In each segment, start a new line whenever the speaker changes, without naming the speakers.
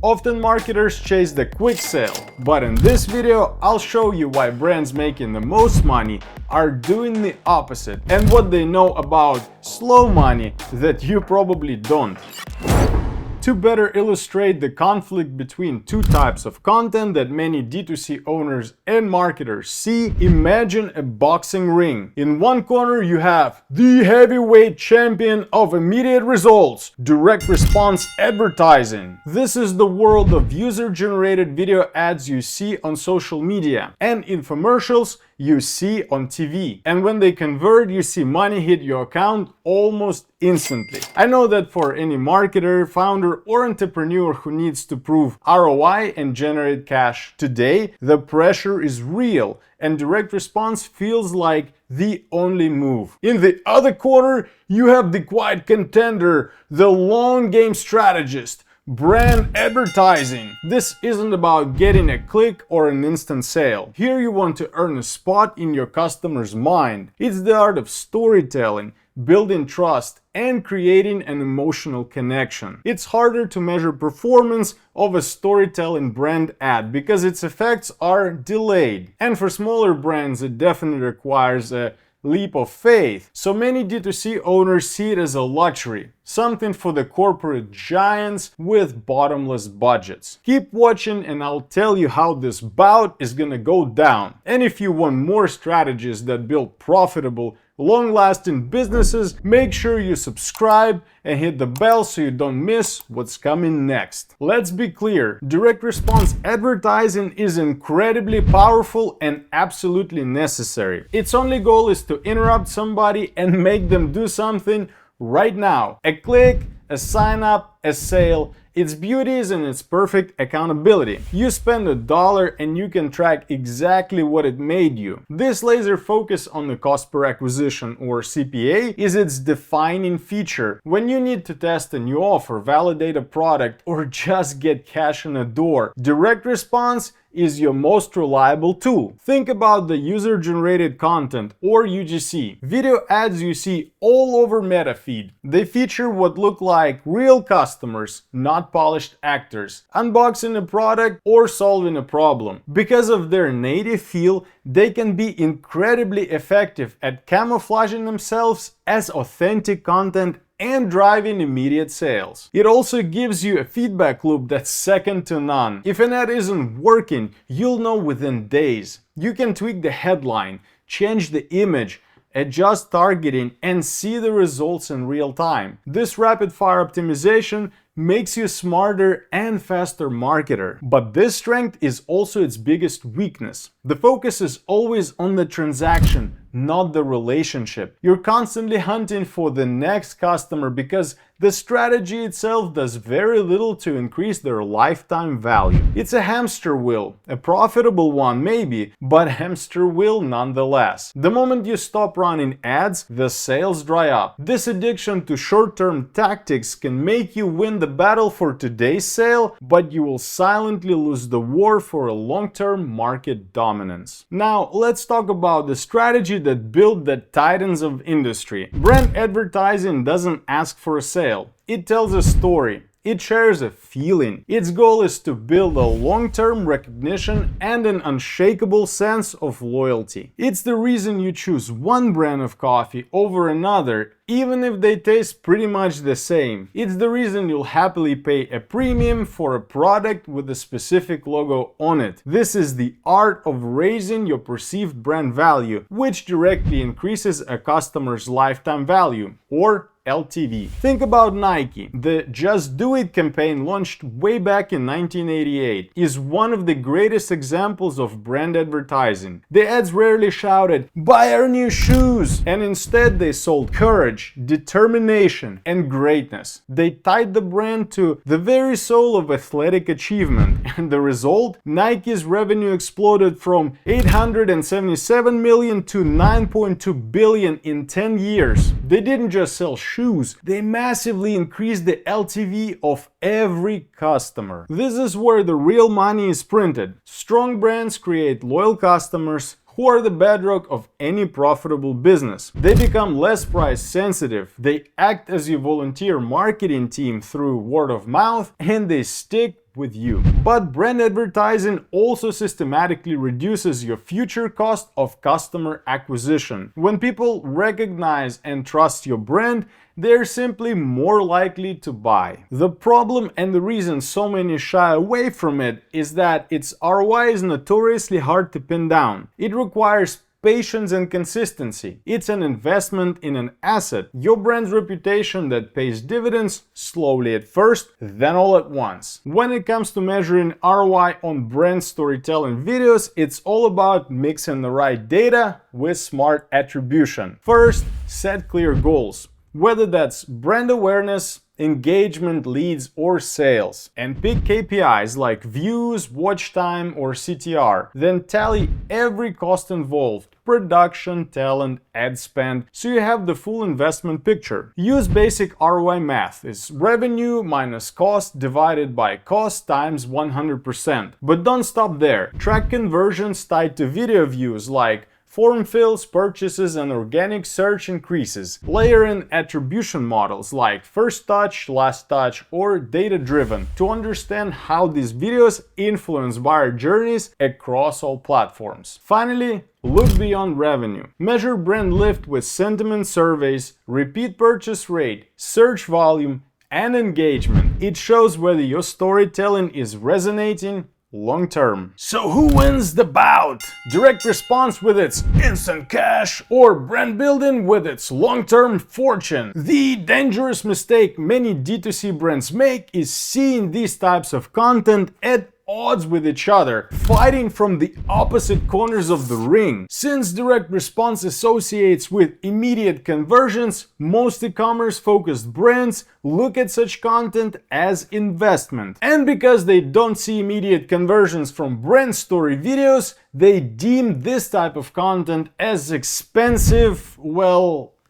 Often marketers chase the quick sale, but in this video I'll show you why brands making the most money are doing the opposite and what they know about slow money that you probably don't. To better illustrate the conflict between two types of content that many D2C owners and marketers see, imagine a boxing ring. In one corner you have the heavyweight champion of immediate results, direct response advertising. This is the world of user-generated video ads you see on social media and infomercials you see on TV. And when they convert, you see money hit your account almost instantly. I know that for any marketer, founder, or entrepreneur who needs to prove ROI and generate cash today, the pressure is real and direct response feels like the only move. In the other corner, you have the quiet contender, the long game strategist. Brand advertising. This isn't about getting a click or an instant sale. Here you want to earn a spot in your customer's mind. It's the art of storytelling, building trust, and creating an emotional connection. It's harder to measure performance of a storytelling brand ad because its effects are delayed. And for smaller brands, it definitely requires a leap of faith. So many D2C owners see it as a luxury, something for the corporate giants with bottomless budgets. Keep watching and I'll tell you how this bout is gonna go down. And if you want more strategies that build profitable, long-lasting businesses, make sure you subscribe and hit the bell so you don't miss what's coming next. Let's be clear, direct response advertising is incredibly powerful and absolutely necessary. Its only goal is to interrupt somebody and make them do something right now. A click, a sign up, a sale. Its beauty is in its perfect accountability. You spend $1 and you can track exactly what it made you. This laser focus on the cost per acquisition, or CPA, is its defining feature. When you need to test a new offer, validate a product, or just get cash in the door, direct response is your most reliable tool. Think about the user-generated content, or UGC. Video ads you see all over Meta feed. They feature what look like real customers, not polished actors, unboxing a product or solving a problem. Because of their native feel, they can be incredibly effective at camouflaging themselves as authentic content and driving immediate sales. It also gives you a feedback loop that's second to none. If an ad isn't working, you'll know within days. You can tweak the headline, change the image, adjust targeting, and see the results in real time. This rapid-fire optimization makes you a smarter and faster marketer. But this strength is also its biggest weakness. The focus is always on the transaction, not the relationship. You're constantly hunting for the next customer because the strategy itself does very little to increase their lifetime value. It's a hamster wheel, a profitable one maybe, but hamster wheel nonetheless. The moment you stop running ads, the sales dry up. This addiction to short-term tactics can make you win the battle for today's sale, but you will silently lose the war for a long-term market dominance. Now, let's talk about the strategy that built the titans of industry. Brand advertising doesn't ask for a sale. It tells a story. It shares a feeling. Its goal is to build a long-term recognition and an unshakable sense of loyalty. It's the reason you choose one brand of coffee over another, even if they taste pretty much the same. It's the reason you'll happily pay a premium for a product with a specific logo on it. This is the art of raising your perceived brand value, which directly increases a customer's lifetime value, or LTV. Think about Nike. The Just Do It campaign, launched way back in 1988, is one of the greatest examples of brand advertising. The ads rarely shouted, "Buy our new shoes!" and instead they sold courage, determination, and greatness. They tied the brand to the very soul of athletic achievement, and the result? Nike's revenue exploded from 877 million to 9.2 billion in 10 years. They didn't just sell shoes, they massively increased the LTV of every customer. This is where the real money is printed. Strong brands create loyal customers who are the bedrock of any profitable business. They become less price sensitive, they act as your volunteer marketing team through word of mouth, and they stick with you. But brand advertising also systematically reduces your future cost of customer acquisition. When people recognize and trust your brand, they're simply more likely to buy. The problem and the reason so many shy away from it is that its ROI is notoriously hard to pin down. It requires patience and consistency. It's an investment in an asset, your brand's reputation that pays dividends slowly at first, then all at once. When it comes to measuring ROI on brand storytelling videos, it's all about mixing the right data with smart attribution. First, set clear goals, whether that's brand awareness, engagement, leads, or sales, and pick KPIs like views, watch time, or CTR. Then tally every cost involved: production, talent, ad spend, so you have the full investment picture. Use basic ROI math. It's revenue minus cost divided by cost times 100%. But don't stop there. Track conversions tied to video views like form fills, purchases, and organic search increases. Layer in attribution models like first touch, last touch, or data-driven to understand how these videos influence buyer journeys across all platforms. Finally, look beyond revenue. Measure brand lift with sentiment surveys, repeat purchase rate, search volume, and engagement. It shows whether your storytelling is resonating long term. So who wins the bout? Direct response with its instant cash, or brand building with its long-term fortune? The dangerous mistake many D2C brands make is seeing these types of content at odds with each other, fighting from the opposite corners of the ring. Since direct response associates with immediate conversions, most e-commerce focused brands look at such content as investment. And because they don't see immediate conversions from brand story videos, they deem this type of content as expensive,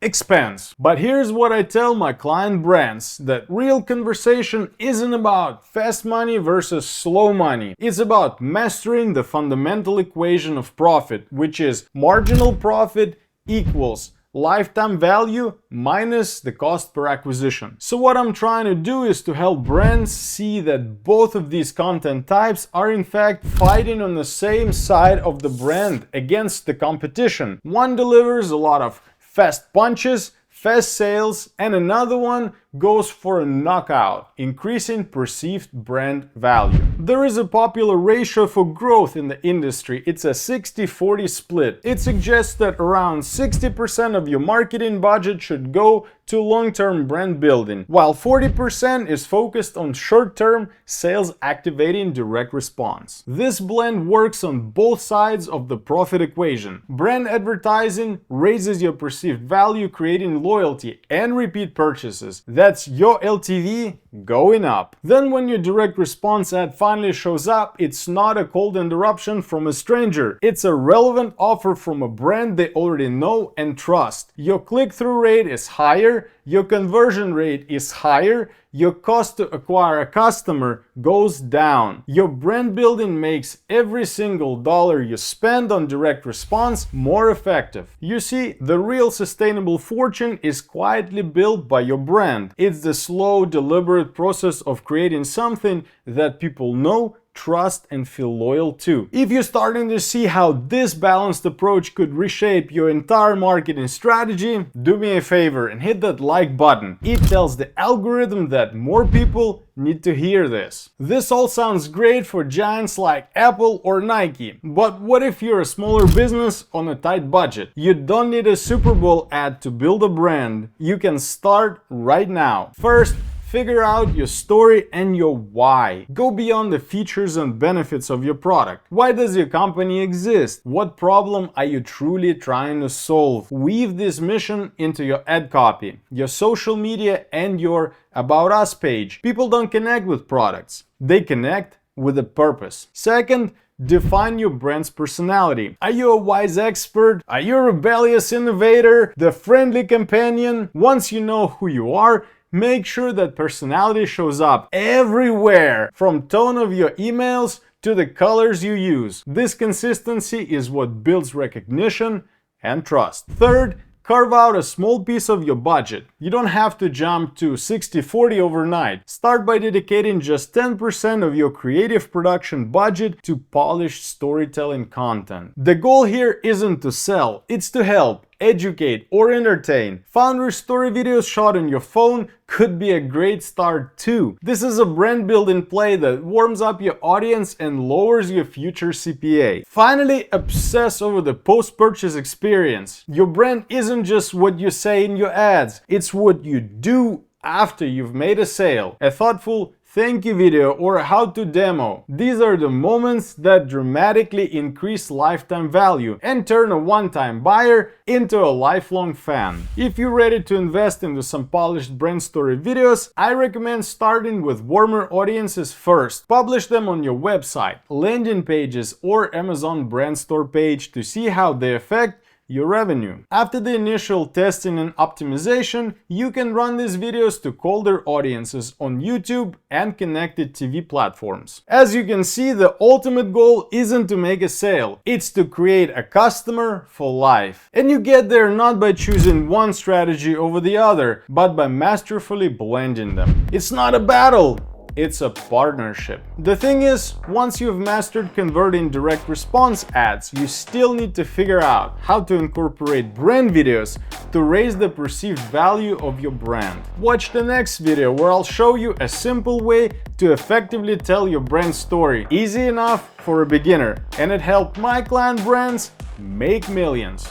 expense. But here's what I tell my client brands: that real conversation isn't about fast money versus slow money. It's about mastering the fundamental equation of profit, which is marginal profit equals lifetime value minus the cost per acquisition. So what I'm trying to do is to help brands see that both of these content types are in fact fighting on the same side of the brand against the competition. One delivers a lot of fast punches, fast sales, and another one goes for a knockout, increasing perceived brand value. There is a popular ratio for growth in the industry. It's a 60-40 split. It suggests that around 60% of your marketing budget should go to long-term brand building, while 40% is focused on short-term sales activating direct response. This blend works on both sides of the profit equation. Brand advertising raises your perceived value, creating loyalty and repeat purchases. That's your LTV going up. Then when your direct response ad finally shows up, it's not a cold interruption from a stranger. It's a relevant offer from a brand they already know and trust. Your click-through rate is higher, your conversion rate is higher, your cost to acquire a customer goes down. Your brand building makes every single dollar you spend on direct response more effective. You see, the real sustainable fortune is quietly built by your brand. It's the slow, deliberate process of creating something that people know, trust, and feel loyal to. If you're starting to see how this balanced approach could reshape your entire marketing strategy, do me a favor and hit that like button. It tells the algorithm that more people need to hear this. This all sounds great for giants like Apple or Nike, but what if you're a smaller business on a tight budget? You don't need a Super Bowl ad to build a brand. You can start right now. First, figure out your story and your why. Go beyond the features and benefits of your product. Why does your company exist? What problem are you truly trying to solve? Weave this mission into your ad copy, your social media, and your About Us page. People don't connect with products. They connect with a purpose. Second, define your brand's personality. Are you a wise expert? Are you a rebellious innovator? The friendly companion? Once you know who you are, make sure that personality shows up everywhere, from tone of your emails to the colors you use. This consistency is what builds recognition and trust. Third, Carve out a small piece of your budget. You don't have to jump to 60-40 overnight. Start by dedicating just 10% of your creative production budget to polished storytelling content. The goal here isn't to sell, it's to help, educate, or entertain. Founder story videos shot on your phone could be a great start too. This is a brand building play that warms up your audience and lowers your future CPA. Finally, obsess over the post-purchase experience. Your brand isn't just what you say in your ads, it's what you do after you've made a sale. A thoughtful thank you video or how-to demo. These are the moments that dramatically increase lifetime value and turn a one-time buyer into a lifelong fan. If you're ready to invest into some polished brand story videos, I recommend starting with warmer audiences first. Publish them on your website, landing pages, or Amazon brand store page to see how they affect your revenue. After the initial testing and optimization, you can run these videos to colder audiences on YouTube and connected TV platforms. As you can see, the ultimate goal isn't to make a sale, it's to create a customer for life. And you get there not by choosing one strategy over the other, but by masterfully blending them. It's not a battle, it's a partnership. The thing is, once you've mastered converting direct response ads, you still need to figure out how to incorporate brand videos to raise the perceived value of your brand. Watch the next video where I'll show you a simple way to effectively tell your brand story. Easy enough for a beginner, and it helped my client brands make millions.